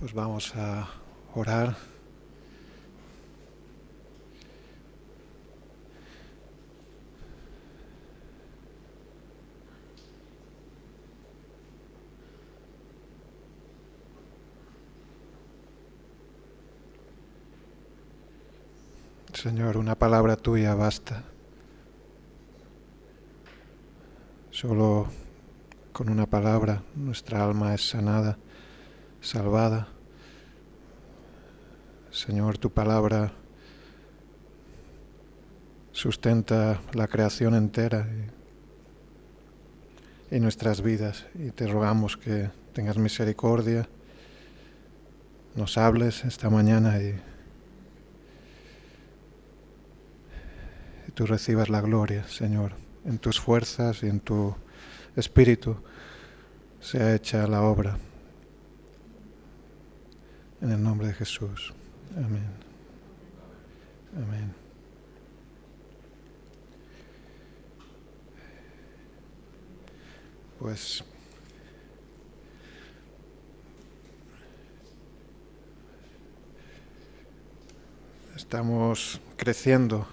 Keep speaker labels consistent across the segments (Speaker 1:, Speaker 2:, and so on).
Speaker 1: Pues vamos a orar. Señor, una palabra tuya basta. Solo con una palabra nuestra alma es sanada, salvada. Señor, tu palabra sustenta la creación entera y nuestras vidas. Y te rogamos que tengas misericordia, nos hables esta mañana y tú recibas la gloria, Señor. En tus fuerzas y en tu espíritu sea hecha la obra. En el nombre de Jesús. Amén. Amén. Pues estamos creciendo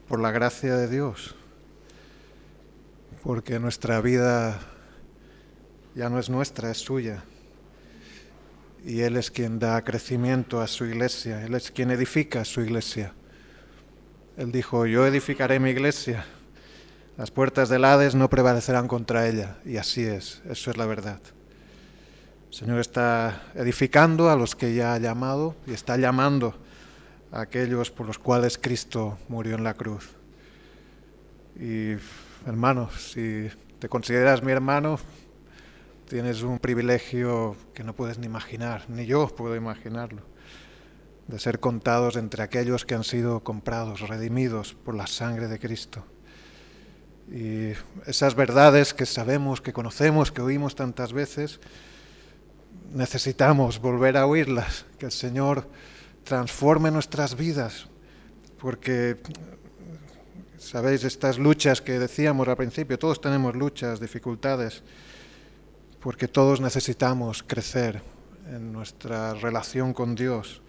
Speaker 1: por la gracia de Dios, porque nuestra vida ya no es nuestra, es suya. Y Él es quien da crecimiento a su iglesia, Él es quien edifica su iglesia. Él dijo, yo edificaré mi iglesia, las puertas del Hades no prevalecerán contra ella. Y así es, eso es la verdad. El Señor está edificando a los que ya ha llamado y está llamando a aquellos por los cuales Cristo murió en la cruz. Y hermano, si te consideras mi hermano, tienes un privilegio que no puedes ni imaginar, ni yo puedo imaginarlo, de ser contados entre aquellos que han sido comprados, redimidos por la sangre de Cristo. Y esas verdades que sabemos, que conocemos, que oímos tantas veces, necesitamos volver a oírlas, que el Señor transforme nuestras vidas, porque, sabéis, estas luchas que decíamos al principio, todos tenemos luchas, dificultades, porque todos necesitamos crecer en nuestra relación con Dios.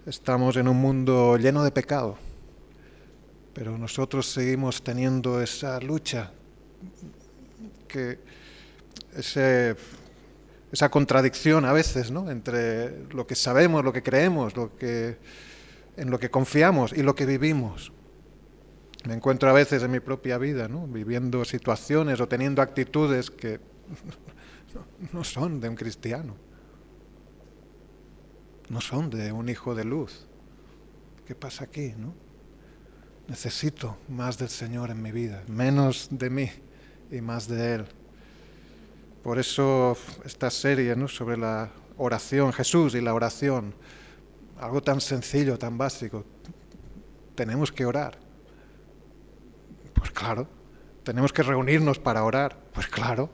Speaker 1: Estamos en un mundo lleno de pecado, pero nosotros seguimos teniendo esa lucha, esa contradicción a veces, ¿no?, entre lo que sabemos, lo que creemos, en lo que confiamos y lo que vivimos. Me encuentro a veces en mi propia vida, ¿no?, viviendo situaciones o teniendo actitudes que no son de un cristiano, no son de un hijo de luz. ¿Qué pasa aquí, no? Necesito más del Señor en mi vida, menos de mí y más de Él. Por eso esta serie, ¿no?, sobre la oración, Jesús y la oración, algo tan sencillo, tan básico. Tenemos que orar. Pues claro. Tenemos que reunirnos para orar. Pues claro.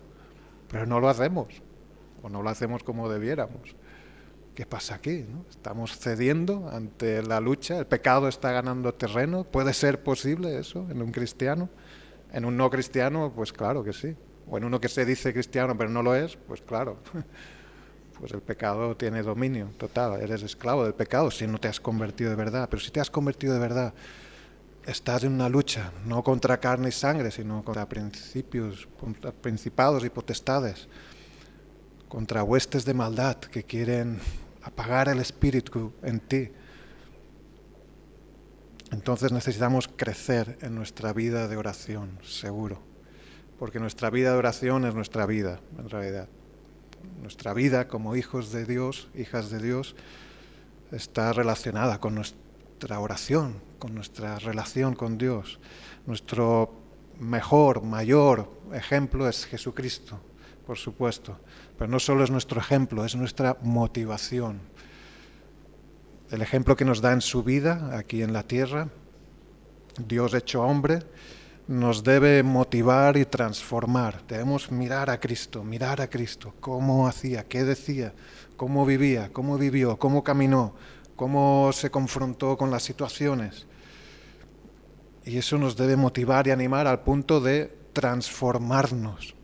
Speaker 1: Pero no lo hacemos. O no lo hacemos como debiéramos. ¿Qué pasa aquí, no? Estamos cediendo ante la lucha. El pecado está ganando terreno. ¿Puede ser posible eso en un cristiano? En un no cristiano, pues claro que sí. O en uno que se dice cristiano pero no lo es, pues claro. Pues el pecado tiene dominio total. Eres esclavo del pecado si no te has convertido de verdad. Pero si te has convertido de verdad, estás en una lucha, no contra carne y sangre, sino contra principios, contra principados y potestades, contra huestes de maldad que quieren apagar el espíritu en ti. Entonces necesitamos crecer en nuestra vida de oración, seguro. Porque nuestra vida de oración es nuestra vida, en realidad. Nuestra vida como hijos de Dios, hijas de Dios, está relacionada con nuestra oración, con nuestra relación con Dios. Nuestro mejor, mayor ejemplo es Jesucristo, por supuesto. Pero no solo es nuestro ejemplo, es nuestra motivación. El ejemplo que nos da en su vida, aquí en la tierra, Dios hecho hombre, nos debe motivar y transformar. Debemos mirar a Cristo, cómo hacía, qué decía, cómo vivía, cómo vivió, cómo caminó, cómo se confrontó con las situaciones. Y eso nos debe motivar y animar al punto de transformarnos.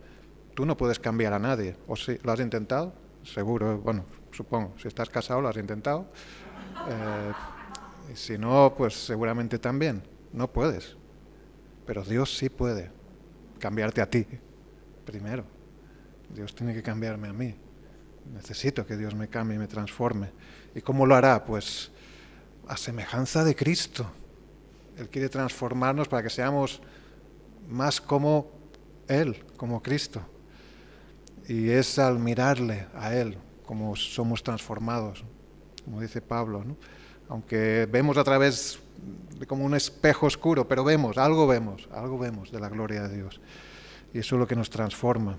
Speaker 1: Tú no puedes cambiar a nadie, ¿o sí? ¿Lo has intentado? seguro, bueno, supongo, si estás casado lo has intentado. Y si no, pues seguramente también. No puedes. Pero Dios sí puede cambiarte a ti primero. Dios tiene que cambiarme a mí. Necesito que Dios me cambie y me transforme. ¿Y cómo lo hará? Pues a semejanza de Cristo. Él quiere transformarnos para que seamos más como Él, como Cristo. Y es al mirarle a Él como somos transformados, como dice Pablo, ¿no? Aunque vemos a través de como un espejo oscuro, pero algo vemos de la gloria de Dios. Y eso es lo que nos transforma,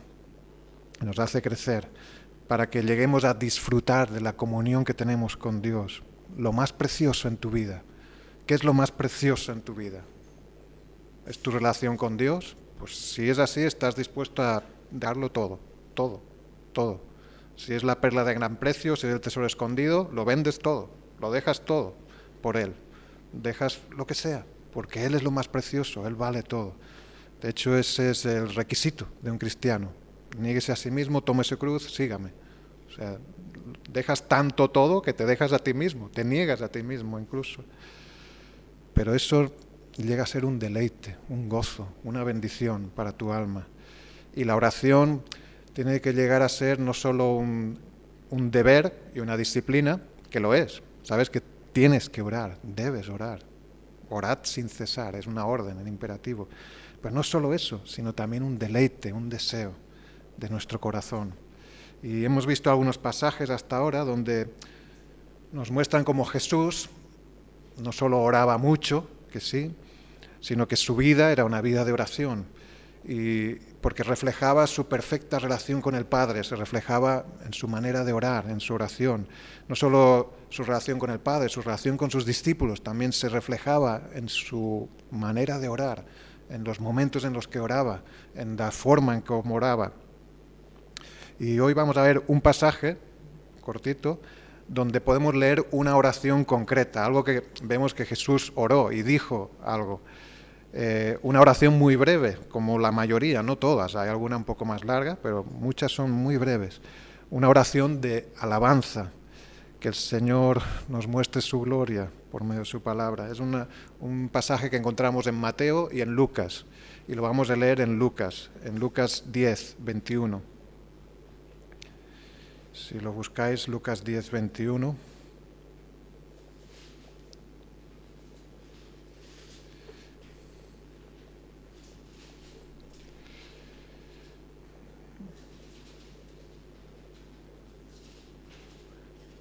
Speaker 1: nos hace crecer, para que lleguemos a disfrutar de la comunión que tenemos con Dios, lo más precioso en tu vida. ¿Qué es lo más precioso en tu vida? ¿Es tu relación con Dios? Pues si es así, estás dispuesto a darlo todo, todo, todo. Si es la perla de gran precio, si es el tesoro escondido, lo vendes todo, lo dejas todo por Él. Dejas lo que sea, porque Él es lo más precioso, Él vale todo. De hecho, ese es el requisito de un cristiano. Niéguese a sí mismo, tome su cruz, sígame. O sea, dejas tanto todo que te dejas a ti mismo, te niegas a ti mismo incluso. Pero eso llega a ser un deleite, un gozo, una bendición para tu alma. Y la oración tiene que llegar a ser no solo un deber y una disciplina, que lo es. Sabes que tienes que orar, debes orar. Orad sin cesar, es una orden, un imperativo. Pero no solo eso, sino también un deleite, un deseo de nuestro corazón. Y hemos visto algunos pasajes hasta ahora donde nos muestran cómo Jesús no solo oraba mucho, que sí, sino que su vida era una vida de oración. Y porque reflejaba su perfecta relación con el Padre, se reflejaba en su manera de orar, en su oración. No solo su relación con el Padre, su relación con sus discípulos también se reflejaba en su manera de orar, en los momentos en los que oraba, en la forma en que oraba. Y hoy vamos a ver un pasaje cortito donde podemos leer una oración concreta, algo que vemos que Jesús oró y dijo algo. Una oración muy breve, como la mayoría, no todas, hay alguna un poco más larga, pero muchas son muy breves. Una oración de alabanza, que el Señor nos muestre su gloria por medio de su palabra. Es un pasaje que encontramos en Mateo y en Lucas, y lo vamos a leer en Lucas 10, 21. Si lo buscáis, Lucas 10, 21.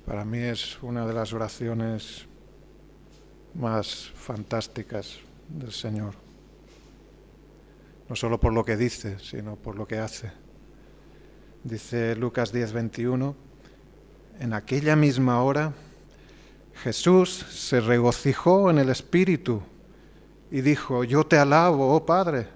Speaker 1: Para mí es una de las oraciones más fantásticas del Señor. No solo por lo que dice, sino por lo que hace. Dice Lucas 10, 21, en aquella misma hora Jesús se regocijó en el Espíritu y dijo, yo te alabo, oh Padre,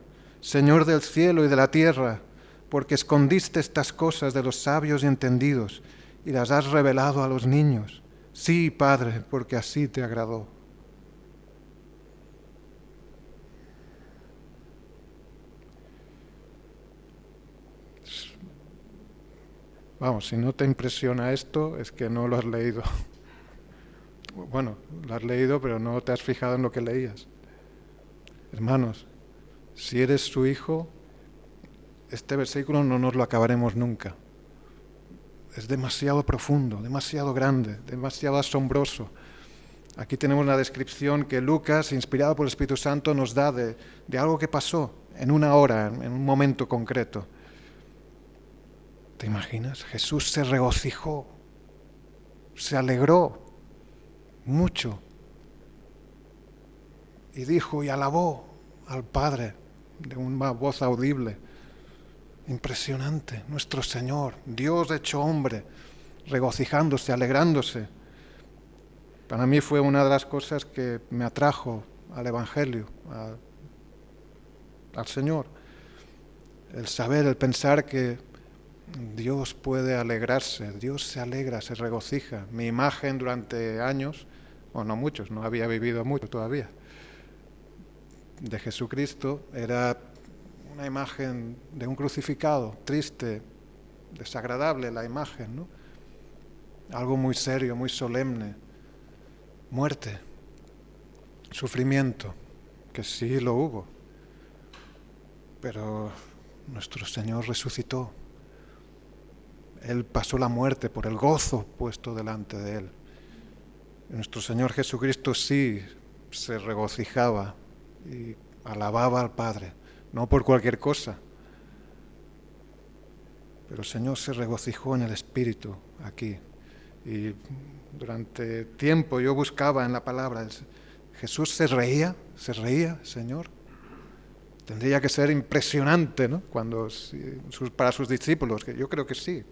Speaker 1: Señor del cielo y de la tierra, porque escondiste estas cosas de los sabios y entendidos y las has revelado a los niños. Sí, Padre, porque así te agradó. Vamos, si no te impresiona esto, es que no lo has leído. Bueno, lo has leído, pero no te has fijado en lo que leías. Hermanos, si eres su hijo, este versículo no nos lo acabaremos nunca. Es demasiado profundo, demasiado grande, demasiado asombroso. Aquí tenemos una descripción que Lucas, inspirado por el Espíritu Santo, nos da de algo que pasó en una hora, en un momento concreto. ¿Te imaginas? Jesús se regocijó, se alegró mucho y dijo y alabó al Padre de una voz audible. Impresionante, nuestro Señor, Dios hecho hombre, regocijándose, alegrándose. Para mí fue una de las cosas que me atrajo al Evangelio, al Señor. El saber, el pensar que Dios puede alegrarse, Dios se alegra, se regocija. Mi imagen durante años, o no muchos, no había vivido mucho todavía, de Jesucristo era una imagen de un crucificado, triste, desagradable la imagen, ¿no? algo muy serio, muy solemne, muerte, sufrimiento, que sí lo hubo, pero nuestro Señor resucitó. Él pasó la muerte por el gozo puesto delante de Él. Nuestro Señor Jesucristo sí se regocijaba y alababa al Padre, no por cualquier cosa, pero el Señor se regocijó en el Espíritu aquí. Y durante tiempo yo buscaba en la palabra, Jesús se reía, Señor. Tendría que ser impresionante, ¿no? Para sus discípulos, que yo creo que sí.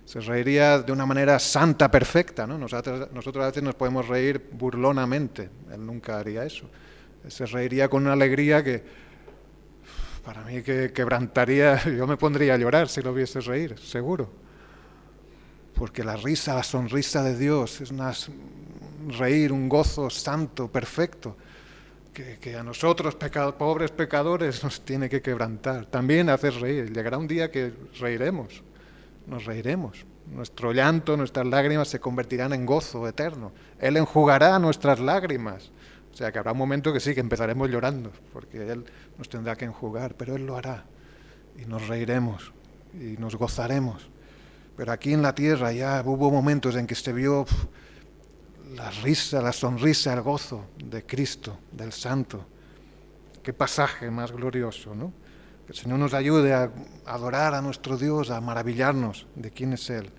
Speaker 1: Se reiría de una manera santa, perfecta, ¿no? Nosotros a veces nos podemos reír burlonamente, Él nunca haría eso. Él se reiría con una alegría que para mí que quebrantaría, yo me pondría a llorar si lo viese reír, seguro. Porque la sonrisa de Dios es reír, un gozo santo, perfecto, que a nosotros, pobres pecadores, nos tiene que quebrantar. También hace reír. Llegará un día que nos reiremos. Nuestro llanto, nuestras lágrimas se convertirán en gozo eterno. Él enjugará nuestras lágrimas. O sea que habrá un momento que sí, que empezaremos llorando, porque Él nos tendrá que enjugar, pero Él lo hará. Y nos reiremos y nos gozaremos. Pero aquí en la tierra ya hubo momentos en que se vio la risa, la sonrisa, el gozo de Cristo, del Santo. Qué pasaje más glorioso, ¿no? Que el Señor nos ayude a adorar a nuestro Dios, a maravillarnos de quién es Él.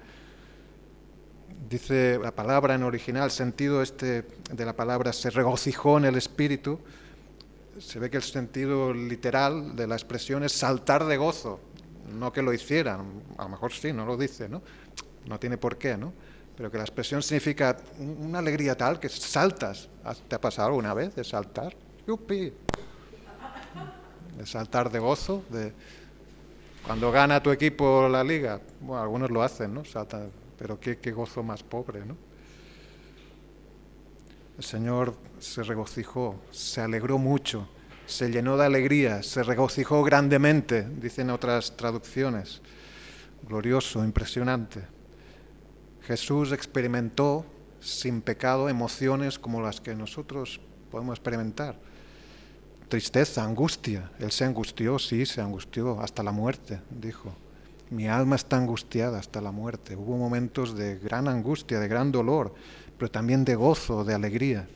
Speaker 1: Dice la palabra en original, el sentido de la palabra se regocijó en el Espíritu. Se ve que el sentido literal de la expresión es saltar de gozo. No que lo hicieran, a lo mejor sí, no lo dice, ¿no? No tiene por qué, ¿no? Pero que la expresión significa una alegría tal que saltas. ¿Te ha pasado alguna vez de saltar? ¡Yupi! De saltar de gozo, cuando gana tu equipo la liga. Bueno, algunos lo hacen, ¿no? Saltan, pero qué gozo más pobre, ¿no? El Señor se regocijó, se alegró mucho, se llenó de alegría, se regocijó grandemente, dicen otras traducciones. Glorioso, impresionante. Jesús experimentó sin pecado emociones como las que nosotros podemos experimentar. Tristeza, angustia. Él se angustió, sí, se angustió hasta la muerte, dijo. Mi alma está angustiada hasta la muerte. Hubo momentos de gran angustia, de gran dolor, pero también de gozo, de alegría.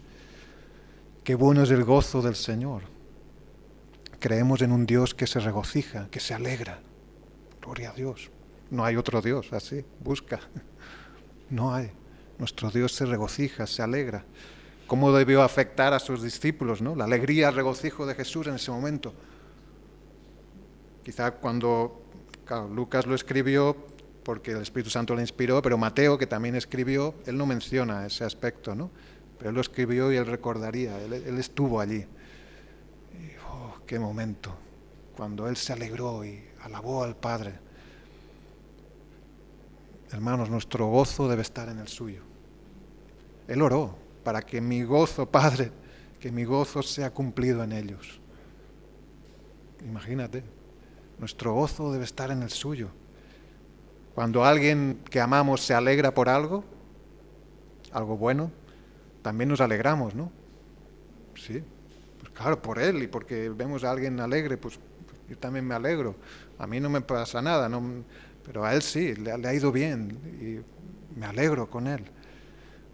Speaker 1: Qué bueno es el gozo del Señor. Creemos en un Dios que se regocija, que se alegra. Gloria a Dios. No hay otro Dios así, busca. No hay. Nuestro Dios se regocija, se alegra. ¿Cómo debió afectar a sus discípulos, ¿no? La alegría, el regocijo de Jesús en ese momento. Quizá claro, Lucas lo escribió porque el Espíritu Santo le inspiró, pero Mateo, que también escribió, él no menciona ese aspecto, ¿no? Pero él lo escribió y él recordaría, él estuvo allí. Y, qué momento, cuando él se alegró y alabó al Padre. Hermanos, nuestro gozo debe estar en el suyo. Él oró para que mi gozo, Padre, que mi gozo sea cumplido en ellos. Imagínate, nuestro gozo debe estar en el suyo. Cuando alguien que amamos se alegra por algo bueno, también nos alegramos, ¿no? Sí, pues claro, por él y porque vemos a alguien alegre, pues yo también me alegro. A mí no me pasa nada, pero a él sí, le ha ido bien y me alegro con él.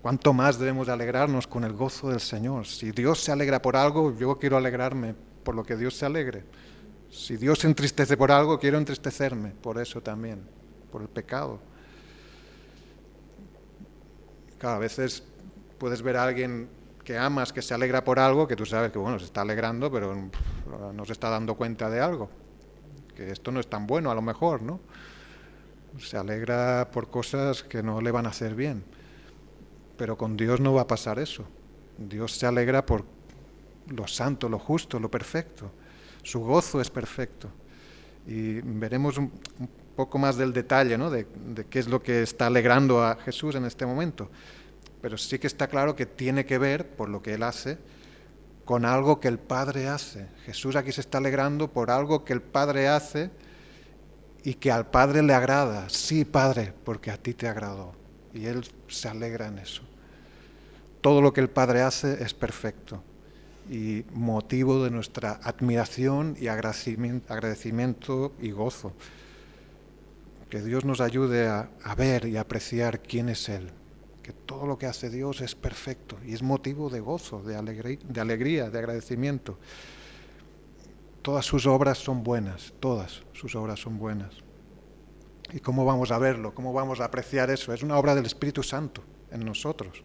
Speaker 1: ¿Cuánto más debemos alegrarnos con el gozo del Señor? Si Dios se alegra por algo, yo quiero alegrarme por lo que Dios se alegre. Si Dios se entristece por algo, quiero entristecerme por eso también, por el pecado. Claro, a veces puedes ver a alguien que amas, que se alegra por algo, que tú sabes que bueno, se está alegrando, pero no se está dando cuenta de algo. Que esto no es tan bueno a lo mejor, ¿no? Se alegra por cosas que no le van a hacer bien. Pero con Dios no va a pasar eso. Dios se alegra por lo santo, lo justo, lo perfecto. Su gozo es perfecto. Y veremos un poco más del detalle, ¿no? de qué es lo que está alegrando a Jesús en este momento. Pero sí que está claro que tiene que ver, por lo que Él hace, con algo que el Padre hace. Jesús aquí se está alegrando por algo que el Padre hace y que al Padre le agrada. Sí, Padre, porque a ti te agradó. y Él se alegra en eso. Todo lo que el Padre hace es perfecto y motivo de nuestra admiración y agradecimiento y gozo. Que Dios nos ayude a ver y apreciar quién es Él. Que todo lo que hace Dios es perfecto y es motivo de gozo, de alegría, de agradecimiento. Todas sus obras son buenas, todas sus obras son buenas. ¿Y cómo vamos a verlo? ¿Cómo vamos a apreciar eso? Es una obra del Espíritu Santo en nosotros.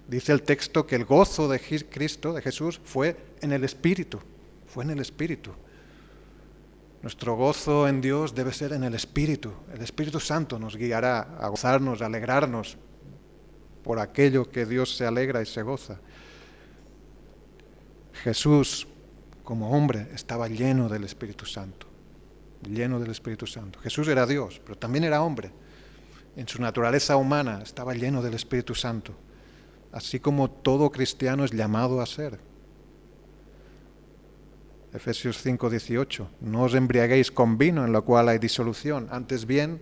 Speaker 1: Dice el texto que el gozo de Cristo, de Jesús, fue en el Espíritu. Fue en el Espíritu. Nuestro gozo en Dios debe ser en el Espíritu. El Espíritu Santo nos guiará a gozarnos, a alegrarnos por aquello que Dios se alegra y se goza. Jesús, como hombre, estaba lleno del Espíritu Santo. Lleno del Espíritu Santo. Jesús era Dios, pero también era hombre. En su naturaleza humana estaba lleno del Espíritu Santo. Así como todo cristiano es llamado a ser. Efesios 5:18. No os embriaguéis con vino en lo cual hay disolución. Antes bien,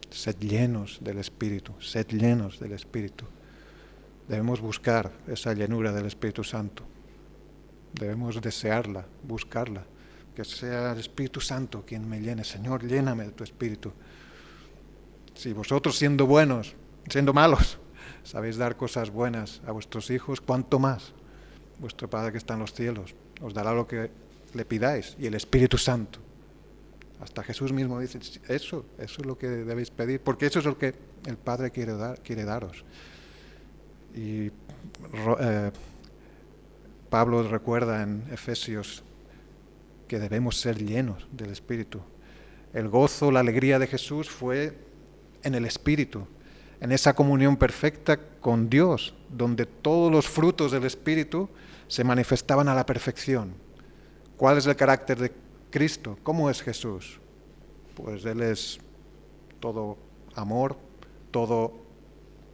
Speaker 1: sed llenos del Espíritu. Sed llenos del Espíritu. Debemos buscar esa llenura del Espíritu Santo. Debemos desearla, buscarla. Que sea el Espíritu Santo quien me llene. Señor, lléname de tu Espíritu. Si vosotros siendo buenos, siendo malos, sabéis dar cosas buenas a vuestros hijos, ¿cuánto más vuestro Padre que está en los cielos os dará lo que le pidáis? Y el Espíritu Santo. Hasta Jesús mismo dice, eso es lo que debéis pedir, porque eso es lo que el Padre quiere daros. Y Pablo recuerda en Efesios que debemos ser llenos del Espíritu. El gozo, la alegría de Jesús fue en el Espíritu, en esa comunión perfecta con Dios, donde todos los frutos del Espíritu se manifestaban a la perfección. ¿Cuál es el carácter de Cristo? ¿Cómo es Jesús? Pues Él es todo amor, todo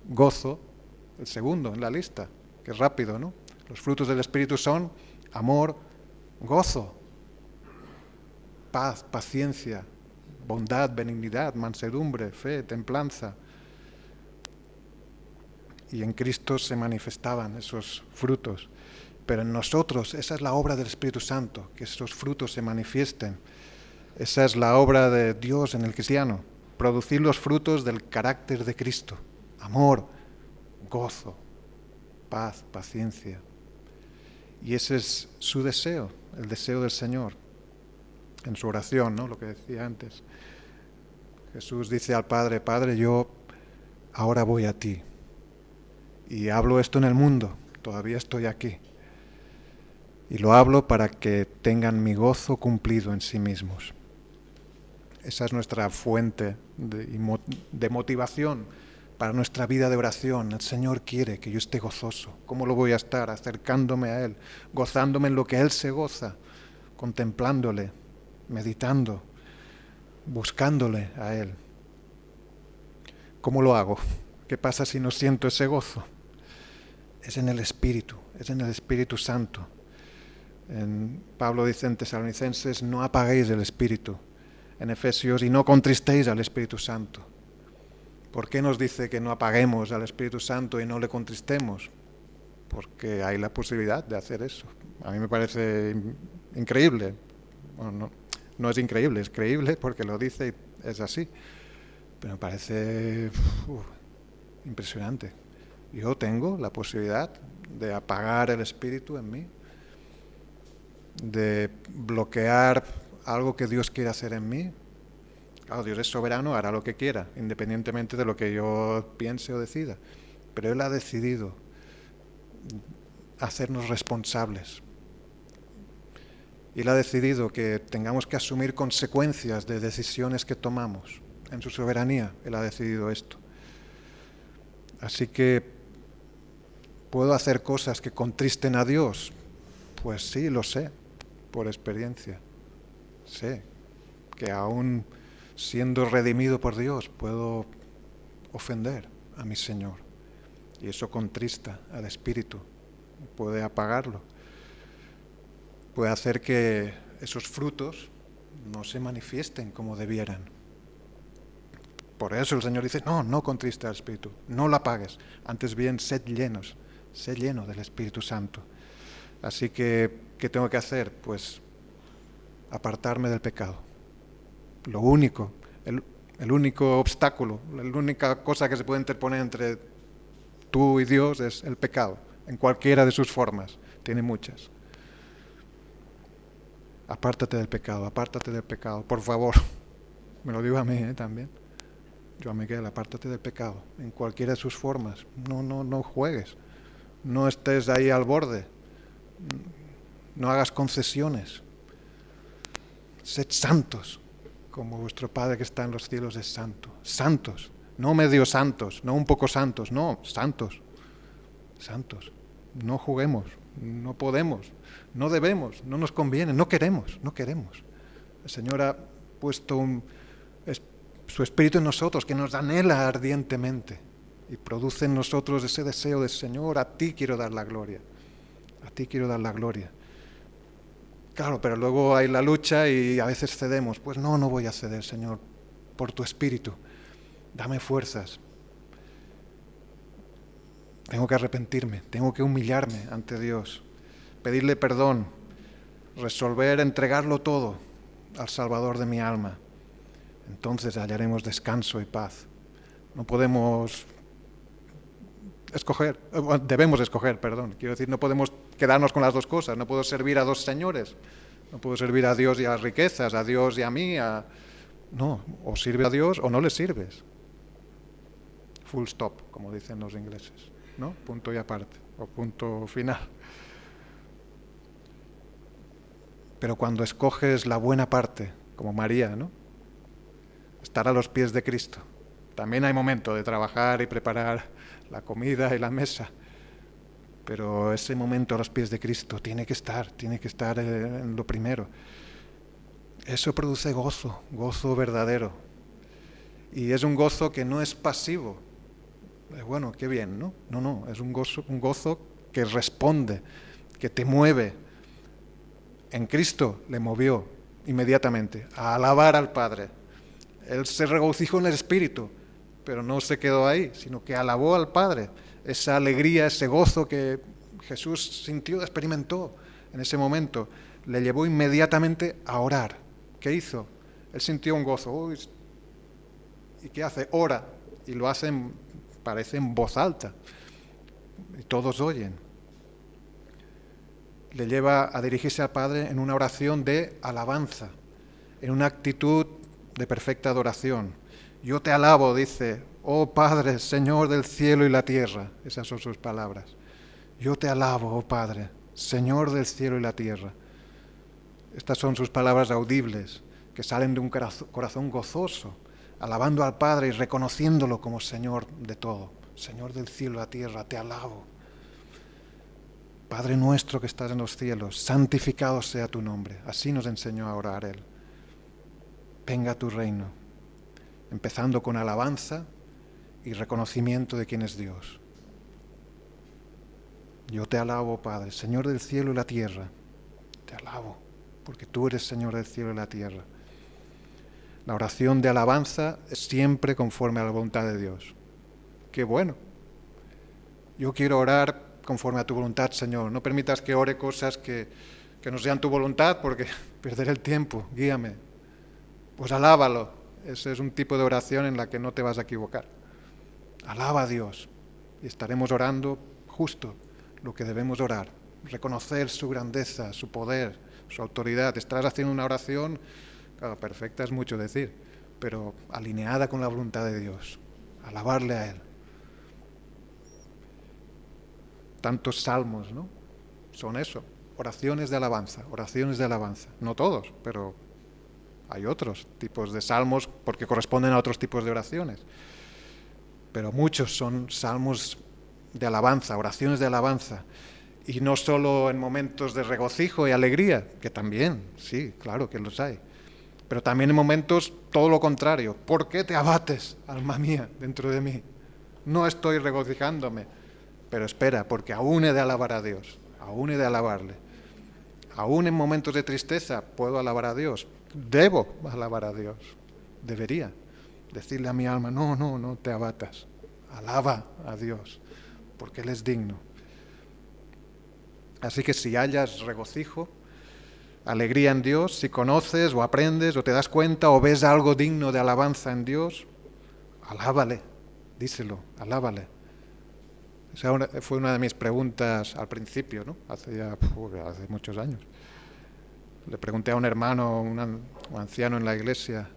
Speaker 1: gozo. El segundo en la lista, que es rápido, ¿no? Los frutos del Espíritu son amor, gozo, paz, paciencia, bondad, benignidad, mansedumbre, fe, templanza. Y en Cristo se manifestaban esos frutos. Pero en nosotros, esa es la obra del Espíritu Santo, que esos frutos se manifiesten. Esa es la obra de Dios en el cristiano, producir los frutos del carácter de Cristo. Amor, gozo, paz, paciencia. Y ese es su deseo, el deseo del Señor. En su oración, ¿no? Lo que decía antes. Jesús dice al Padre, Padre, yo ahora voy a ti. Y hablo esto en el mundo, todavía estoy aquí. Y lo hablo para que tengan mi gozo cumplido en sí mismos. Esa es nuestra fuente de motivación para nuestra vida de oración. El Señor quiere que yo esté gozoso. ¿Cómo lo voy a estar? Acercándome a Él, gozándome en lo que Él se goza, contemplándole, meditando, buscándole a Él. ¿Cómo lo hago? ¿Qué pasa si no siento ese gozo? Es en el Espíritu, es en el Espíritu Santo. Pablo dice en Tesalonicenses, no apaguéis el Espíritu. En Efesios, y no contristéis al Espíritu Santo. ¿Por qué nos dice que no apaguemos al Espíritu Santo y no le contristemos? Porque hay la posibilidad de hacer eso. A mí me parece increíble. Bueno, no es increíble, es creíble porque lo dice y es así. Pero me parece impresionante. Yo tengo la posibilidad de apagar el Espíritu en mí, de bloquear algo que Dios quiere hacer en mí. Claro, Dios es soberano, hará lo que quiera, independientemente de lo que yo piense o decida. Pero Él ha decidido hacernos responsables. Y Él ha decidido que tengamos que asumir consecuencias de decisiones que tomamos. En su soberanía, Él ha decidido esto. Así que, ¿puedo hacer cosas que contristen a Dios? Pues sí, lo sé, por experiencia. Sé que aún siendo redimido por Dios puedo ofender a mi Señor. Y eso contrista al Espíritu, puede apagarlo. Puede hacer que esos frutos no se manifiesten como debieran. Por eso el Señor dice, no contriste al Espíritu, no lo apagues. Antes bien, sed lleno del Espíritu Santo. Así que, ¿qué tengo que hacer? Pues apartarme del pecado. Lo único, el único obstáculo, la única cosa que se puede interponer entre tú y Dios es el pecado, en cualquiera de sus formas. Tiene muchas. Apártate del pecado, por favor. Me lo digo a mí también. Yo a Miguel, apártate del pecado, en cualquiera de sus formas. No juegues. No estés ahí al borde. No hagas concesiones. Sed santos, como vuestro Padre que está en los cielos es santo. Santos, no medio santos, no un poco santos, no, santos. Santos. No juguemos, no podemos, no debemos, no nos conviene, no queremos. El Señor ha puesto su Espíritu en nosotros, que nos anhela ardientemente y produce en nosotros ese deseo de Señor, a ti quiero dar la gloria. A ti quiero dar la gloria. Claro, pero luego hay la lucha y a veces cedemos. Pues no voy a ceder, Señor, por tu Espíritu. Dame fuerzas. Tengo que arrepentirme, tengo que humillarme ante Dios, pedirle perdón, resolver, entregarlo todo al Salvador de mi alma. Entonces hallaremos descanso y paz. No podemos escoger, debemos escoger, quiero decir, no podemos quedarnos con las dos cosas, no puedo servir a dos señores, no puedo servir a Dios y a las riquezas, a Dios y a mí, no, o sirves a Dios o no le sirves. Full stop, como dicen los ingleses, ¿no? Punto y aparte, o punto final. Pero cuando escoges la buena parte, como María, ¿no? Estar a los pies de Cristo. También hay momento de trabajar y preparar la comida y la mesa, pero ese momento a los pies de Cristo tiene que estar en lo primero. Eso produce gozo verdadero. Y es un gozo que no es pasivo. Bueno, qué bien, ¿no? No, es un gozo que responde, que te mueve. En Cristo le movió inmediatamente a alabar al Padre. Él se regocijó en el Espíritu, pero no se quedó ahí, sino que alabó al Padre. Esa alegría, ese gozo que Jesús sintió, experimentó en ese momento, le llevó inmediatamente a orar. ¿Qué hizo? Él sintió un gozo. Uy, ¿y qué hace? Ora. Y lo hace, parece en voz alta. Y todos oyen. Le lleva a dirigirse al Padre en una oración de alabanza, en una actitud de perfecta adoración. Yo te alabo, dice, oh Padre, Señor del cielo y la tierra. Esas son sus palabras. Yo te alabo, oh Padre, Señor del cielo y la tierra. Estas son sus palabras audibles, que salen de un corazón gozoso, alabando al Padre y reconociéndolo como Señor de todo. Señor del cielo y la tierra, te alabo. Padre nuestro que estás en los cielos, santificado sea tu nombre. Así nos enseñó a orar Él. Venga tu reino, empezando con alabanza y reconocimiento de quién es Dios. Yo te alabo, Padre, Señor del cielo y la tierra. Te alabo, porque tú eres Señor del cielo y la tierra. La oración de alabanza es siempre conforme a la voluntad de Dios. Qué bueno. Yo quiero orar conforme a tu voluntad, Señor. No permitas que ore cosas que no sean tu voluntad, porque perderé el tiempo. Guíame. Pues alábalo. Ese es un tipo de oración en la que no te vas a equivocar. Alaba a Dios y estaremos orando justo lo que debemos orar. Reconocer su grandeza, su poder, su autoridad. Estarás haciendo una oración, claro, perfecta es mucho decir, pero alineada con la voluntad de Dios. Alabarle a Él. Tantos salmos, ¿no? Son eso, oraciones de alabanza. No todos, pero hay otros tipos de salmos porque corresponden a otros tipos de oraciones. Pero muchos son salmos de alabanza, oraciones de alabanza. Y no solo en momentos de regocijo y alegría, que también, sí, claro que los hay. Pero también en momentos todo lo contrario. ¿Por qué te abates, alma mía, dentro de mí? No estoy regocijándome. Pero espera, porque aún he de alabar a Dios, aún he de alabarle. Aún en momentos de tristeza puedo alabar a Dios. Debo alabar a Dios. Debería. Decirle a mi alma, no, no, no te abatas. Alaba a Dios, porque Él es digno. Así que si hallas regocijo, alegría en Dios, si conoces o aprendes o te das cuenta o ves algo digno de alabanza en Dios, alábale, díselo, alábale. Esa fue una de mis preguntas al principio, ¿no? Hace muchos años. Le pregunté a un hermano, un anciano en la iglesia,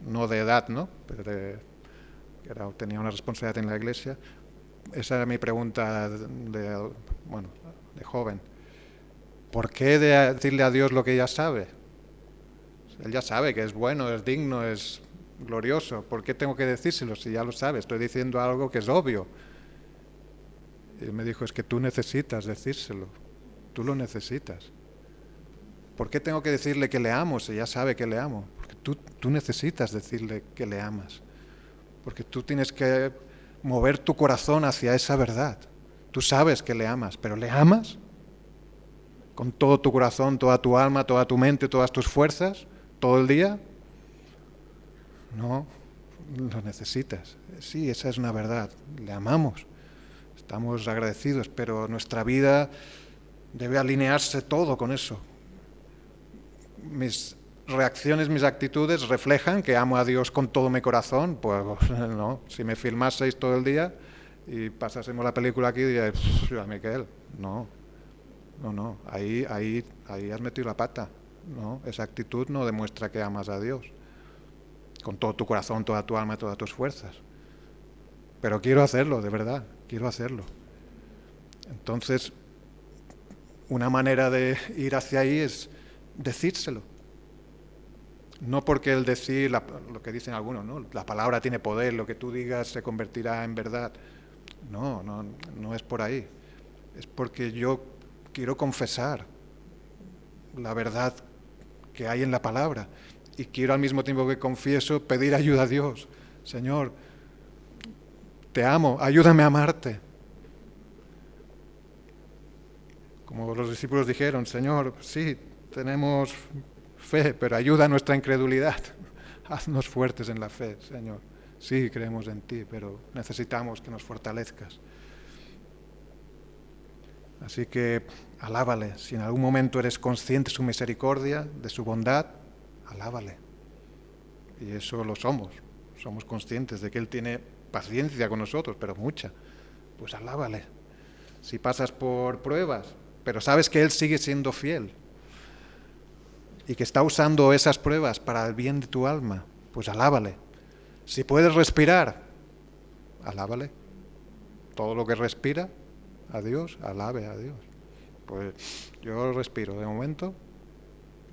Speaker 1: no de edad, ¿no? Pero tenía una responsabilidad en la iglesia. Esa era mi pregunta de joven. ¿Por qué decirle a Dios lo que ya sabe? Él ya sabe que es bueno, es digno, es glorioso. ¿Por qué tengo que decírselo si ya lo sabe? Estoy diciendo algo que es obvio. Y él me dijo, es que tú necesitas decírselo. Tú lo necesitas. ¿Por qué tengo que decirle que le amo si ya sabe que le amo? Porque tú necesitas decirle que le amas. Porque tú tienes que mover tu corazón hacia esa verdad. Tú sabes que le amas, pero ¿le amas? ¿Con todo tu corazón, toda tu alma, toda tu mente, todas tus fuerzas, todo el día? No, lo necesitas. Sí, esa es una verdad. Le amamos. Estamos agradecidos, pero nuestra vida debe alinearse todo con eso. Mis reacciones, mis actitudes reflejan que amo a Dios con todo mi corazón. Pues no, si me filmaseis todo el día y pasásemos la película aquí, diríais, Miquel, no, ahí has metido la pata. No, esa actitud no demuestra que amas a Dios con todo tu corazón, toda tu alma, todas tus fuerzas. Pero quiero hacerlo, de verdad, quiero hacerlo. Entonces, una manera de ir hacia ahí es decírselo. No porque el decir, lo que dicen algunos, ¿no? La palabra tiene poder, lo que tú digas se convertirá en verdad. No es por ahí. Es porque yo quiero confesar la verdad que hay en la palabra y quiero al mismo tiempo que confieso pedir ayuda a Dios. Señor, te amo, ayúdame a amarte. Como los discípulos dijeron, Señor, sí, tenemos fe, pero ayuda a nuestra incredulidad. Haznos fuertes en la fe, Señor. Sí, creemos en ti, pero necesitamos que nos fortalezcas. Así que alábale. Si en algún momento eres consciente de su misericordia, de su bondad, alábale. Y eso lo somos. Somos conscientes de que Él tiene paciencia con nosotros, pero mucha. Pues alábale. Si pasas por pruebas, pero sabes que Él sigue siendo fiel y que está usando esas pruebas para el bien de tu alma, pues alábale. Si puedes respirar, alábale. Todo lo que respira, a Dios, alabe a Dios. Pues yo respiro de momento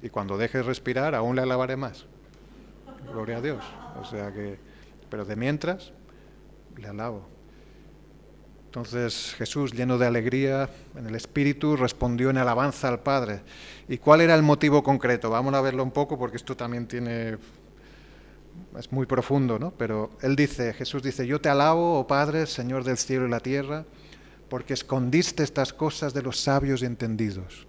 Speaker 1: y cuando deje de respirar aún le alabaré más. Gloria a Dios. O sea que, pero de mientras, le alabo. Entonces Jesús, lleno de alegría en el Espíritu, respondió en alabanza al Padre. ¿Y cuál era el motivo concreto? Vamos a verlo un poco porque esto también es muy profundo, ¿no? Pero Jesús dice, yo te alabo, oh Padre, Señor del cielo y la tierra, porque escondiste estas cosas de los sabios y entendidos.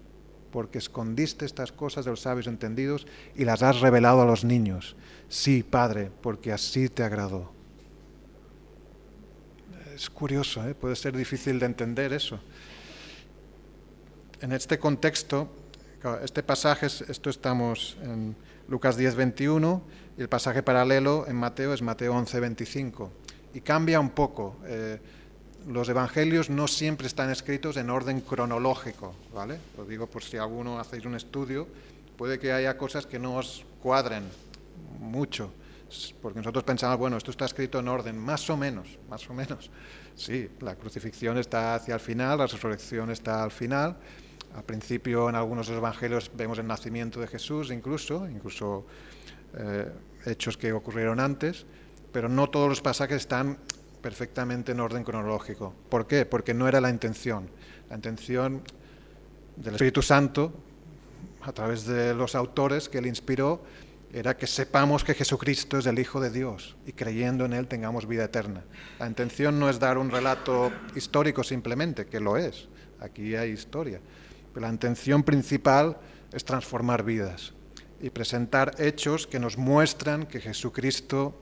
Speaker 1: Porque escondiste estas cosas de los sabios y entendidos y las has revelado a los niños. Sí, Padre, porque así te agradó. Es curioso, puede ser difícil de entender eso. En este contexto, este pasaje, esto estamos en Lucas 10:21 y el pasaje paralelo en Mateo es Mateo 11:25. Y cambia un poco. Los evangelios no siempre están escritos en orden cronológico, ¿vale? Lo digo por si alguno hacéis un estudio, puede que haya cosas que no os cuadren mucho. Porque nosotros pensamos, bueno, esto está escrito en orden, más o menos. Sí, la crucifixión está hacia el final, la resurrección está al final. Al principio, en algunos de los evangelios vemos el nacimiento de Jesús, incluso hechos que ocurrieron antes, pero no todos los pasajes están perfectamente en orden cronológico. ¿Por qué? Porque no era la intención. La intención del Espíritu Santo, a través de los autores que Él inspiró, era que sepamos que Jesucristo es el Hijo de Dios y creyendo en Él tengamos vida eterna. La intención no es dar un relato histórico simplemente, que lo es, aquí hay historia, pero la intención principal es transformar vidas y presentar hechos que nos muestran que Jesucristo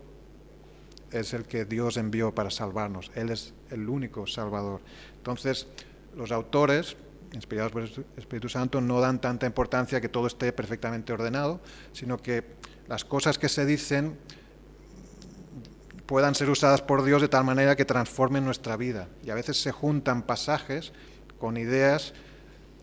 Speaker 1: es el que Dios envió para salvarnos. Él es el único Salvador. Entonces, los autores, inspirados por el Espíritu Santo, no dan tanta importancia a que todo esté perfectamente ordenado, sino que las cosas que se dicen puedan ser usadas por Dios de tal manera que transformen nuestra vida. Y a veces se juntan pasajes con ideas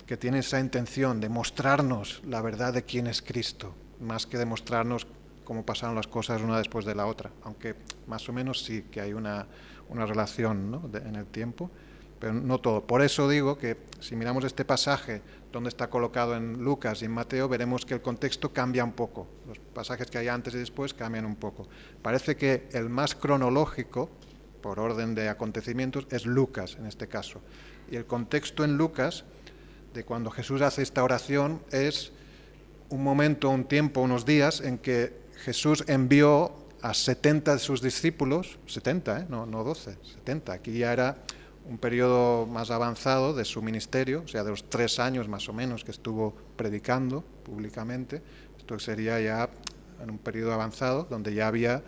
Speaker 1: que tienen esa intención de mostrarnos la verdad de quién es Cristo, más que de mostrarnos cómo pasaron las cosas una después de la otra, aunque más o menos sí que hay una relación, ¿no?, en el tiempo, pero no todo. Por eso digo que si miramos este pasaje donde está colocado en Lucas y en Mateo, veremos que el contexto cambia un poco. Los pasajes que hay antes y después cambian un poco. Parece que el más cronológico, por orden de acontecimientos, es Lucas en este caso. Y el contexto en Lucas, de cuando Jesús hace esta oración, es un momento, un tiempo, unos días en que Jesús envió a 70 de sus discípulos, 70, no 12, 70. Aquí ya era un periodo más avanzado de su ministerio, o sea, de los 3 años más o menos que estuvo predicando públicamente. Esto sería ya en un periodo avanzado, donde ya había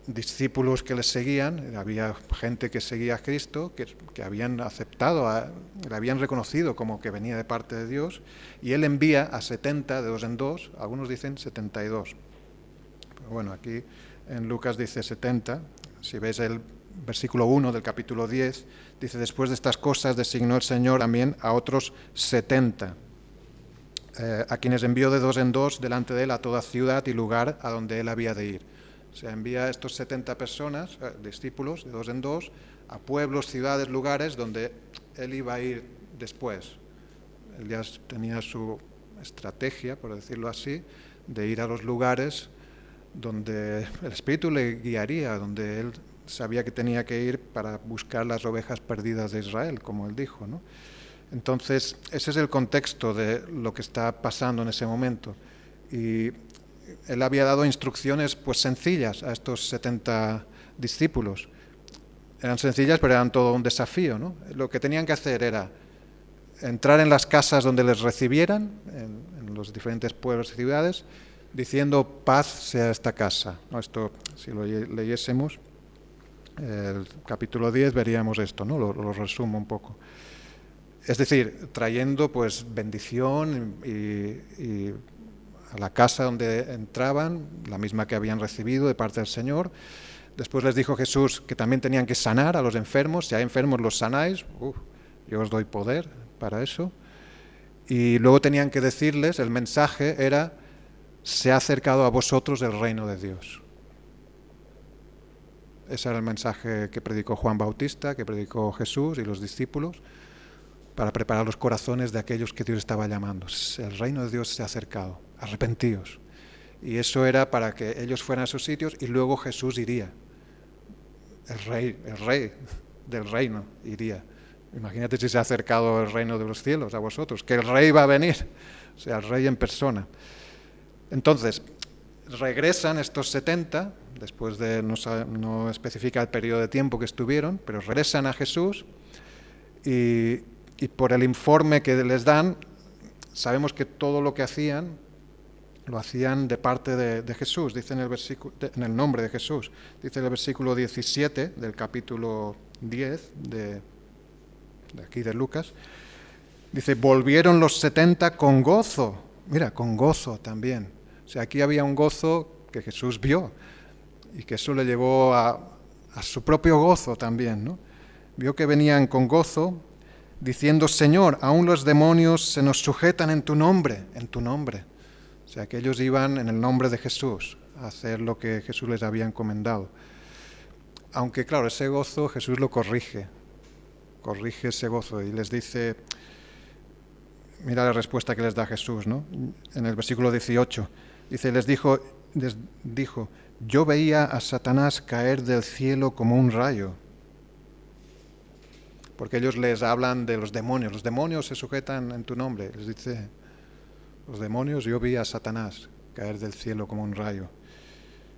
Speaker 1: discípulos que les seguían, había gente que seguía a Cristo, que habían aceptado, le habían reconocido como que venía de parte de Dios, y Él envía a 70 de 2 en 2, algunos dicen 72. Pero bueno, aquí en Lucas dice 70, si veis el versículo 1 del capítulo 10, dice: después de estas cosas designó el Señor también a otros 70, a quienes envió de 2 en 2 delante de Él a toda ciudad y lugar a donde Él había de ir. O sea, envía a estos 70 personas, discípulos, de 2 en 2, a pueblos, ciudades, lugares donde Él iba a ir después. Él ya tenía su estrategia, por decirlo así, de ir a los lugares donde el Espíritu le guiaría, donde Él sabía que tenía que ir para buscar las ovejas perdidas de Israel, como Él dijo, ¿no? Entonces, ese es el contexto de lo que está pasando en ese momento. Y Él había dado instrucciones pues sencillas a estos 70 discípulos. Eran sencillas, pero eran todo un desafío, ¿no? Lo que tenían que hacer era entrar en las casas donde les recibieran, en los diferentes pueblos y ciudades, diciendo: paz sea esta casa, ¿no? Esto, si lo leyésemos, el capítulo 10, veríamos esto, ¿no? Lo resumo un poco. Es decir, trayendo pues bendición y a la casa donde entraban, la misma que habían recibido de parte del Señor. Después les dijo Jesús que también tenían que sanar a los enfermos. Si hay enfermos, los sanáis. Yo os doy poder para eso. Y luego tenían que decirles, el mensaje era: se ha acercado a vosotros el reino de Dios. Ese era el mensaje que predicó Juan Bautista, que predicó Jesús y los discípulos, para preparar los corazones de aquellos que Dios estaba llamando. El reino de Dios se ha acercado, arrepentíos. Y eso era para que ellos fueran a sus sitios y luego Jesús iría. El rey del reino iría. Imagínate si se ha acercado el reino de los cielos a vosotros, que el rey va a venir, o sea, el rey en persona. Entonces, regresan estos 70, después de, no especifica el periodo de tiempo que estuvieron, pero regresan a Jesús y por el informe que les dan, sabemos que todo lo que hacían, lo hacían de parte de Jesús, dice en el nombre de Jesús. Dice en el versículo 17 del capítulo 10 de aquí de Lucas, dice: volvieron los 70 con gozo. Mira, con gozo también. O sea, aquí había un gozo que Jesús vio y que eso le llevó a su propio gozo también, ¿no? Vio que venían con gozo, diciendo: Señor, aún los demonios se nos sujetan en tu nombre, en tu nombre. O sea, que ellos iban en el nombre de Jesús a hacer lo que Jesús les había encomendado. Aunque, claro, ese gozo Jesús lo corrige ese gozo y les dice, mira la respuesta que les da Jesús, ¿no? En el versículo 18, dice, les dijo, yo veía a Satanás caer del cielo como un rayo. Porque ellos les hablan de los demonios se sujetan en tu nombre. Les dice, los demonios, yo vi a Satanás caer del cielo como un rayo.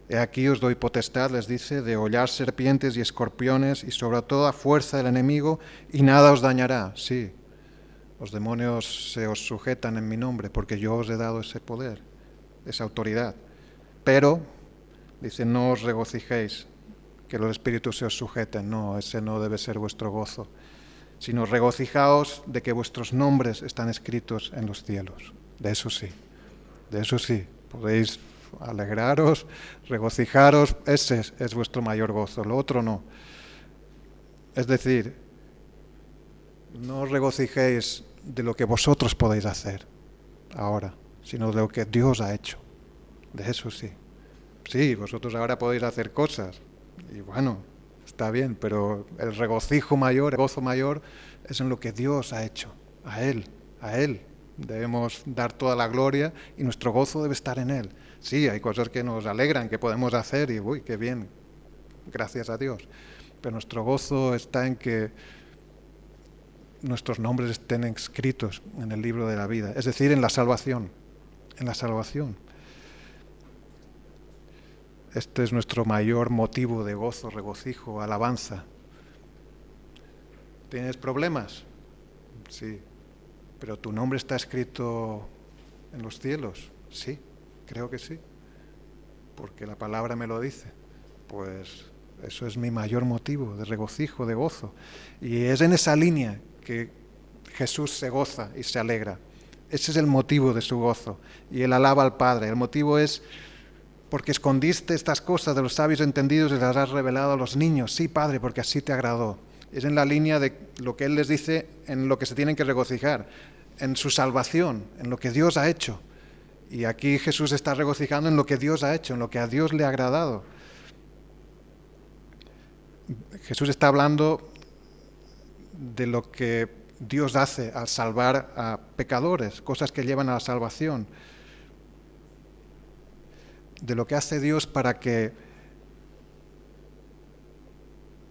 Speaker 1: He aquí os doy potestad, les dice, de hollar serpientes y escorpiones y sobre toda fuerza del enemigo y nada os dañará. Sí, los demonios se os sujetan en mi nombre porque yo os he dado ese poder, esa autoridad. Pero, dice, no os regocijéis que los espíritus se os sujeten. No, ese no debe ser vuestro gozo, sino regocijaos de que vuestros nombres están escritos en los cielos. De eso sí, podéis alegraros, regocijaros, ese es vuestro mayor gozo, lo otro no. Es decir, no os regocijéis de lo que vosotros podéis hacer ahora, sino de lo que Dios ha hecho. De eso sí. Sí, vosotros ahora podéis hacer cosas, y bueno, está bien, pero el regocijo mayor, el gozo mayor, es en lo que Dios ha hecho, a Él. Debemos dar toda la gloria y nuestro gozo debe estar en Él. Sí, hay cosas que nos alegran, que podemos hacer y uy, qué bien, gracias a Dios. Pero nuestro gozo está en que nuestros nombres estén escritos en el libro de la vida, es decir, en la salvación, Este es nuestro mayor motivo de gozo, regocijo, alabanza. ¿Tienes problemas? Sí. ¿Pero tu nombre está escrito en los cielos? Sí, creo que sí. Porque la palabra me lo dice. Pues eso es mi mayor motivo de regocijo, de gozo. Y es en esa línea que Jesús se goza y se alegra. Ese es el motivo de su gozo. Y él alaba al Padre. El motivo es porque escondiste estas cosas de los sabios entendidos y las has revelado a los niños. Sí, Padre, porque así te agradó. Es en la línea de lo que Él les dice, en lo que se tienen que regocijar, en su salvación, en lo que Dios ha hecho. Y aquí Jesús está regocijando en lo que Dios ha hecho, en lo que a Dios le ha agradado. Jesús está hablando de lo que Dios hace al salvar a pecadores, cosas que llevan a la salvación. De lo que hace Dios para que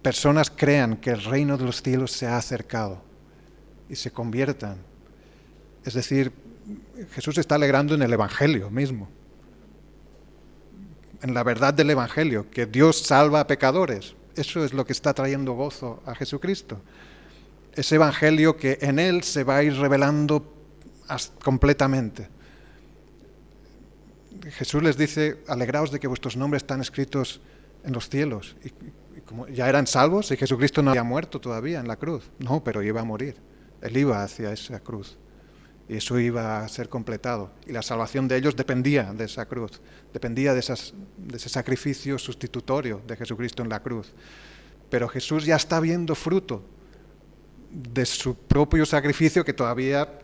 Speaker 1: personas crean que el reino de los cielos se ha acercado y se conviertan. Es decir, Jesús está alegrando en el Evangelio mismo, en la verdad del Evangelio, que Dios salva a pecadores. Eso es lo que está trayendo gozo a Jesucristo. Ese Evangelio que en Él se va a ir revelando completamente. Jesús les dice, alegraos de que vuestros nombres están escritos en los cielos. Y como ya eran salvos y Jesucristo no había muerto todavía en la cruz. No, pero iba a morir. Él iba hacia esa cruz. Y eso iba a ser completado. Y la salvación de ellos dependía de esa cruz. Dependía de ese sacrificio sustitutorio de Jesucristo en la cruz. Pero Jesús ya está viendo fruto de su propio sacrificio que todavía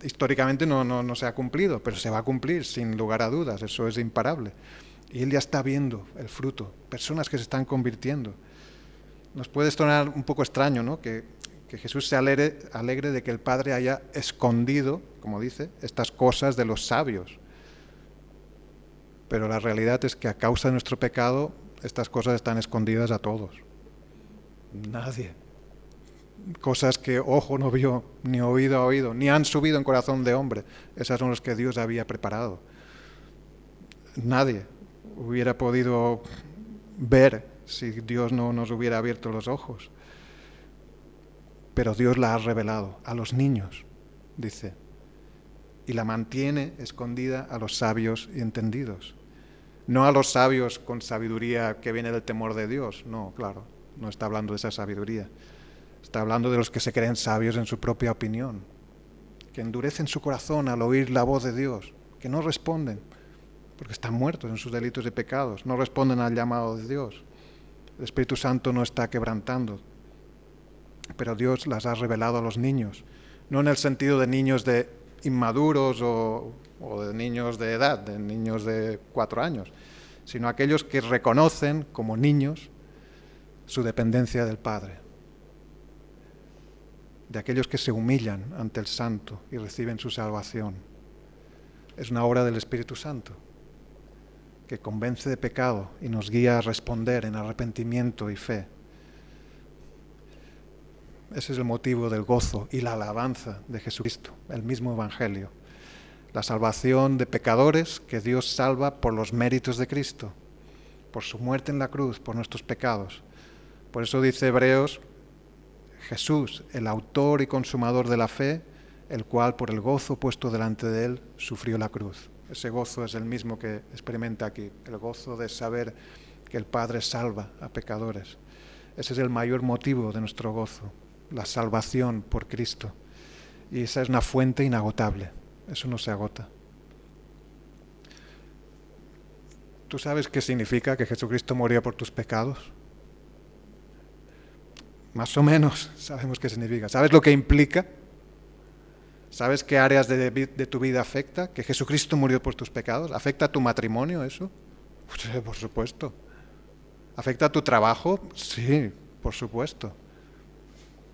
Speaker 1: históricamente no se ha cumplido, pero se va a cumplir sin lugar a dudas, eso es imparable. Y Él ya está viendo el fruto, personas que se están convirtiendo. Nos puede sonar un poco extraño, ¿no? Que Jesús se alegre de que el Padre haya escondido, como dice, estas cosas de los sabios. Pero la realidad es que a causa de nuestro pecado, estas cosas están escondidas a todos. Nadie. Cosas que ojo no vio, ni oído ha oído, ni han subido en corazón de hombre. Esas son las que Dios había preparado. Nadie hubiera podido ver si Dios no nos hubiera abierto los ojos. Pero Dios la ha revelado a los niños, dice, y la mantiene escondida a los sabios y entendidos. No a los sabios con sabiduría que viene del temor de Dios, no, claro, no está hablando de esa sabiduría. Está hablando de los que se creen sabios en su propia opinión, que endurecen su corazón al oír la voz de Dios, que no responden, porque están muertos en sus delitos y pecados, no responden al llamado de Dios. El Espíritu Santo no está quebrantando, pero Dios las ha revelado a los niños, no en el sentido de niños de inmaduros o de niños de edad, de niños de 4 años, sino aquellos que reconocen como niños su dependencia del Padre. De aquellos que se humillan ante el Santo y reciben su salvación. Es una obra del Espíritu Santo que convence de pecado y nos guía a responder en arrepentimiento y fe. Ese es el motivo del gozo y la alabanza de Jesucristo, el mismo Evangelio. La salvación de pecadores que Dios salva por los méritos de Cristo, por su muerte en la cruz, por nuestros pecados. Por eso dice Hebreos, Jesús, el autor y consumador de la fe, el cual por el gozo puesto delante de Él sufrió la cruz. Ese gozo es el mismo que experimenta aquí, el gozo de saber que el Padre salva a pecadores. Ese es el mayor motivo de nuestro gozo, la salvación por Cristo. Y esa es una fuente inagotable, eso no se agota. ¿Tú sabes qué significa que Jesucristo murió por tus pecados? Más o menos sabemos qué significa. ¿Sabes lo que implica? ¿Sabes qué áreas de tu vida afecta? ¿Que Jesucristo murió por tus pecados? ¿Afecta a tu matrimonio eso? Pues, por supuesto. ¿Afecta a tu trabajo? Sí, por supuesto.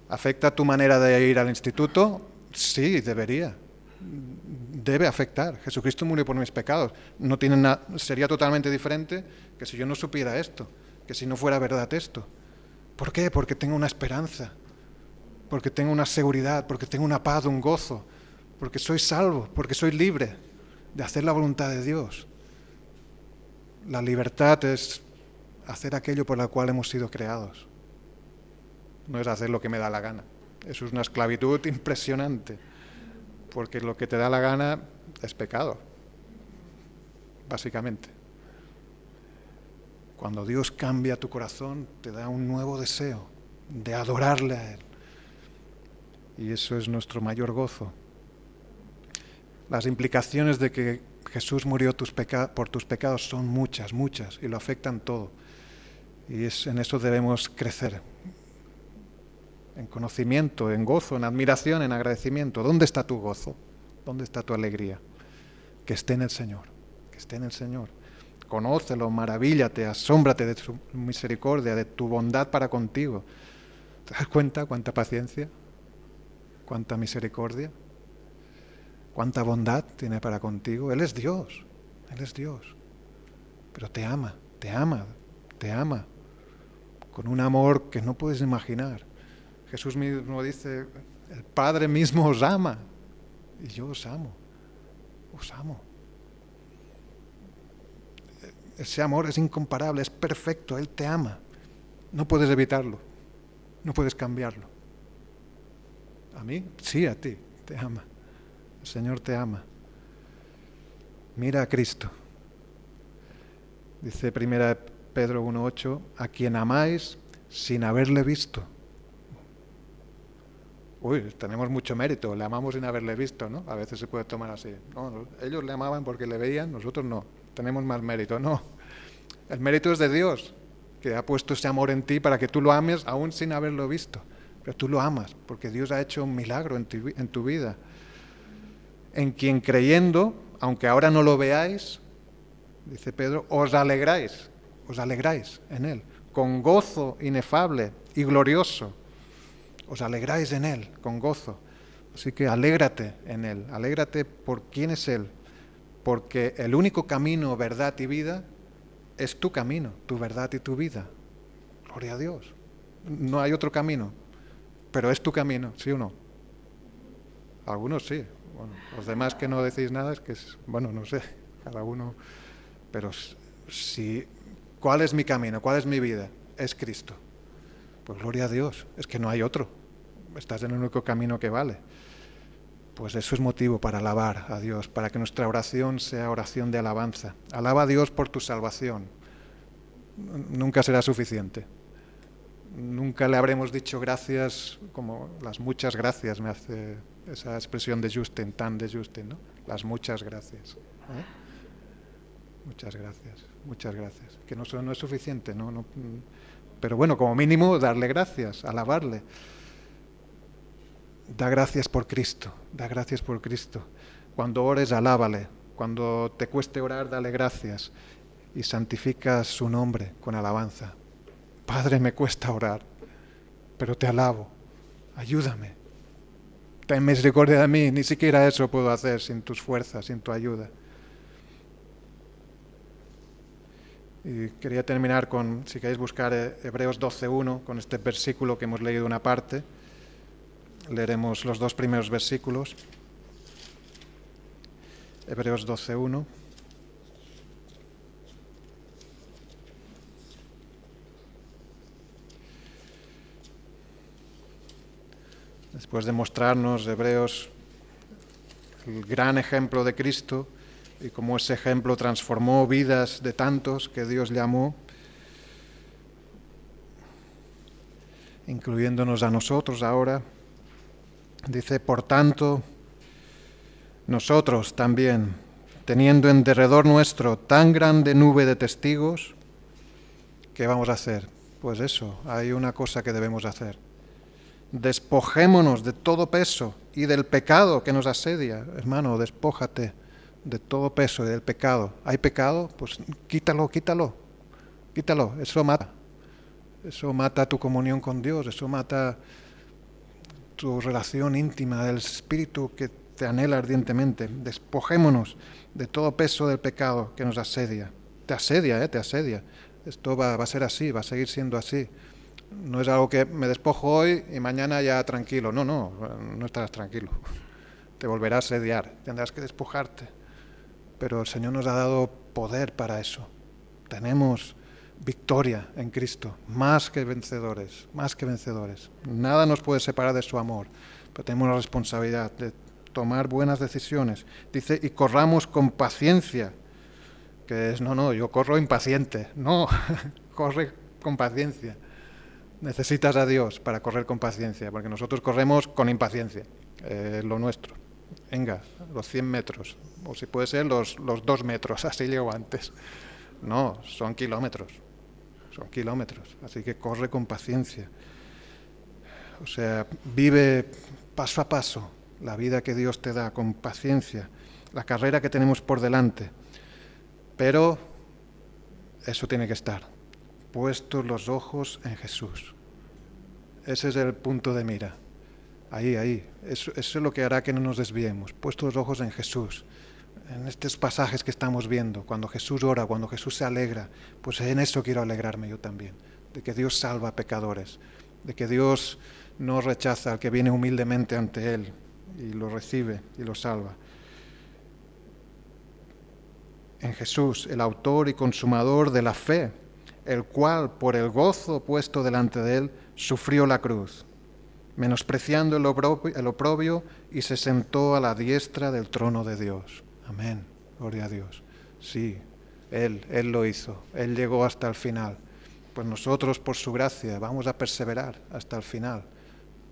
Speaker 1: ¿Afecta a tu manera de ir al instituto? Sí, debería. Debe afectar. Jesucristo murió por mis pecados. No tiene sería totalmente diferente que si yo no supiera esto, que si no fuera verdad esto. ¿Por qué? Porque tengo una esperanza, porque tengo una seguridad, porque tengo una paz, un gozo, porque soy salvo, porque soy libre de hacer la voluntad de Dios. La libertad es hacer aquello por lo cual hemos sido creados. No es hacer lo que me da la gana. Eso es una esclavitud impresionante, porque lo que te da la gana es pecado, básicamente. Cuando Dios cambia tu corazón, te da un nuevo deseo de adorarle a Él. Y eso es nuestro mayor gozo. Las implicaciones de que Jesús murió por tus pecados son muchas, muchas, y lo afectan todo. Y en eso debemos crecer. En conocimiento, en gozo, en admiración, en agradecimiento. ¿Dónde está tu gozo? ¿Dónde está tu alegría? Que esté en el Señor, que esté en el Señor. Conócelo, maravíllate, asómbrate de su misericordia, de tu bondad para contigo. ¿Te das cuenta cuánta paciencia? ¿Cuánta misericordia? ¿Cuánta bondad tiene para contigo? Él es Dios, Él es Dios. Pero te ama, te ama, te ama. Con un amor que no puedes imaginar. Jesús mismo dice, el Padre mismo os ama. Y yo os amo, os amo. Ese amor es incomparable, es perfecto, Él te ama. No puedes evitarlo, no puedes cambiarlo. ¿A mí? Sí, a ti, te ama. El Señor te ama. Mira a Cristo. Dice 1 Pedro 1:8, a quien amáis sin haberle visto. Uy, tenemos mucho mérito, le amamos sin haberle visto, ¿no? A veces se puede tomar así. No, ellos le amaban porque le veían, nosotros no. Tenemos más mérito, no. El mérito es de Dios, que ha puesto ese amor en ti para que tú lo ames aún sin haberlo visto. Pero tú lo amas, porque Dios ha hecho un milagro en tu vida. En quien creyendo, aunque ahora no lo veáis, dice Pedro, os alegráis en Él, con gozo inefable y glorioso. Os alegráis en Él, con gozo. Así que alégrate en Él, alégrate por quién es Él, porque el único camino, verdad y vida es tu camino, tu verdad y tu vida. Gloria a Dios. No hay otro camino, pero es tu camino, ¿sí o no? Algunos sí. Bueno, los demás que no decís nada es que bueno, no sé, cada uno. Pero ¿cuál es mi camino? ¿Cuál es mi vida? Es Cristo. Pues gloria a Dios, es que no hay otro. Estás en el único camino que vale. Pues eso es motivo para alabar a Dios, para que nuestra oración sea oración de alabanza. Alaba a Dios por tu salvación. Nunca será suficiente. Nunca le habremos dicho gracias, como las muchas gracias, me hace esa expresión de Justin, tan de Justin, ¿no? Las muchas gracias. Muchas gracias, muchas gracias. Que no es suficiente, ¿no? Pero bueno, como mínimo, darle gracias, alabarle. Da gracias por Cristo, da gracias por Cristo. Cuando ores, alábale. Cuando te cueste orar, dale gracias. Y santifica su nombre con alabanza. Padre, me cuesta orar, pero te alabo. Ayúdame. Ten misericordia de mí. Ni siquiera eso puedo hacer sin tus fuerzas, sin tu ayuda. Y quería terminar con, si queréis buscar Hebreos 12:1, con este versículo que hemos leído una parte. Leeremos los dos primeros versículos. Hebreos 12:1. Después de mostrarnos, Hebreos, el gran ejemplo de Cristo y cómo ese ejemplo transformó vidas de tantos que Dios llamó, incluyéndonos a nosotros ahora. Dice, por tanto, nosotros también, teniendo en derredor nuestro tan grande nube de testigos, ¿qué vamos a hacer? Pues eso, hay una cosa que debemos hacer. Despojémonos de todo peso y del pecado que nos asedia. Hermano, despójate de todo peso y del pecado. ¿Hay pecado? Pues quítalo. Eso mata. Eso mata tu comunión con Dios. Eso mata tu relación íntima del Espíritu que te anhela ardientemente. Despojémonos de todo peso del pecado que nos asedia. Te asedia. Esto va a ser así, va a seguir siendo así. No es algo que me despojo hoy y mañana ya tranquilo. No estarás tranquilo. Te volverás a asediar, tendrás que despojarte. Pero el Señor nos ha dado poder para eso. Tenemos victoria en Cristo, más que vencedores. Nada nos puede separar de su amor, pero tenemos la responsabilidad de tomar buenas decisiones. Dice, y corramos con paciencia, que es, yo corro impaciente. No, corre con paciencia. Necesitas a Dios para correr con paciencia, porque nosotros corremos con impaciencia, lo nuestro. Venga, los 100 metros, o si puede ser los 2 metros, así llego antes. No, son kilómetros, así que corre con paciencia. O sea, vive paso a paso la vida que Dios te da, con paciencia, la carrera que tenemos por delante. Pero eso tiene que estar, puestos los ojos en Jesús. Ese es el punto de mira. Ahí. Eso es lo que hará que no nos desviemos. Puestos los ojos en Jesús. En estos pasajes que estamos viendo, cuando Jesús ora, cuando Jesús se alegra, pues en eso quiero alegrarme yo también. De que Dios salva a pecadores. De que Dios no rechaza al que viene humildemente ante Él y lo recibe y lo salva. En Jesús, el autor y consumador de la fe, el cual, por el gozo puesto delante de Él, sufrió la cruz, menospreciando el oprobio, y se sentó a la diestra del trono de Dios. Amén. Gloria a Dios. Sí, Él lo hizo. Él llegó hasta el final. Pues nosotros, por su gracia, vamos a perseverar hasta el final.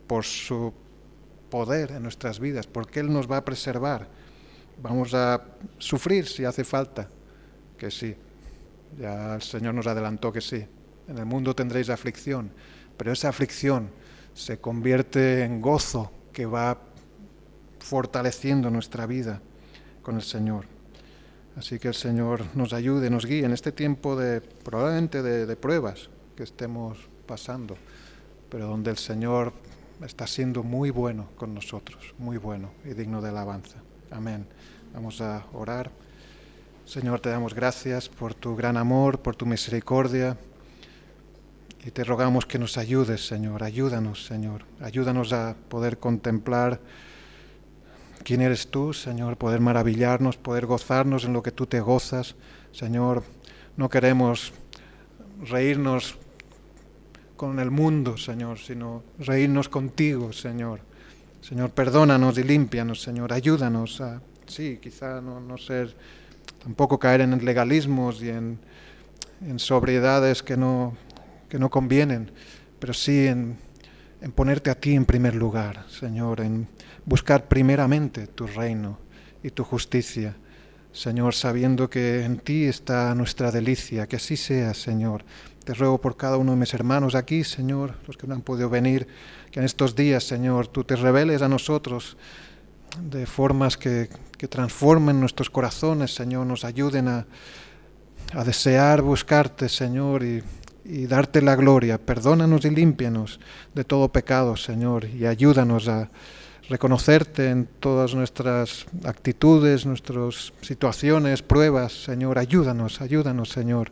Speaker 1: Por su poder en nuestras vidas, porque Él nos va a preservar. Vamos a sufrir si hace falta. Que sí. Ya el Señor nos adelantó que sí. En el mundo tendréis aflicción, pero esa aflicción se convierte en gozo que va fortaleciendo nuestra vida con el Señor. Así que el Señor nos ayude, nos guíe en este tiempo probablemente de pruebas que estemos pasando, pero donde el Señor está siendo muy bueno con nosotros, muy bueno y digno de alabanza. Amén. Vamos a orar. Señor, te damos gracias por tu gran amor, por tu misericordia, y te rogamos que nos ayudes, Señor. Ayúdanos, Señor. Ayúdanos a poder contemplar quién eres tú, Señor, poder maravillarnos, poder gozarnos en lo que tú te gozas. Señor, no queremos reírnos con el mundo, Señor, sino reírnos contigo, Señor. Señor, perdónanos y límpianos, Señor. Ayúdanos a, sí, quizá no ser, tampoco caer en legalismos y en sobriedades que no convienen, pero sí en ponerte a ti en primer lugar, Señor, en buscar primeramente tu reino y tu justicia, Señor, sabiendo que en ti está nuestra delicia. Que así sea, Señor. Te ruego por cada uno de mis hermanos aquí, Señor, los que no han podido venir, que en estos días, Señor, tú te reveles a nosotros de formas que transformen nuestros corazones, Señor, nos ayuden a desear buscarte, Señor, y darte la gloria. Perdónanos y límpianos de todo pecado, Señor, y ayúdanos a reconocerte en todas nuestras actitudes, nuestras situaciones, pruebas, Señor. Ayúdanos, Señor.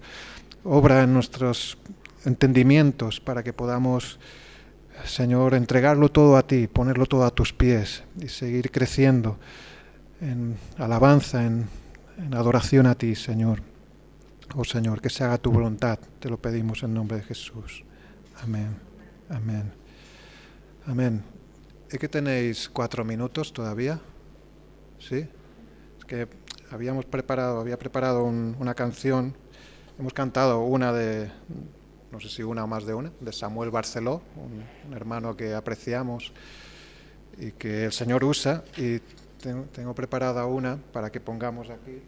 Speaker 1: Obra en nuestros entendimientos para que podamos, Señor, entregarlo todo a ti, ponerlo todo a tus pies y seguir creciendo en alabanza, en adoración a ti, Señor. Oh Señor, que se haga tu voluntad, te lo pedimos en nombre de Jesús. Amén, amén, amén. ¿Es que tenéis 4 minutos todavía? ¿Sí? Es que había preparado una canción, hemos cantado una de no sé si una o más de una, de Samuel Barceló, un hermano que apreciamos y que el Señor usa, y tengo preparada una para que pongamos aquí.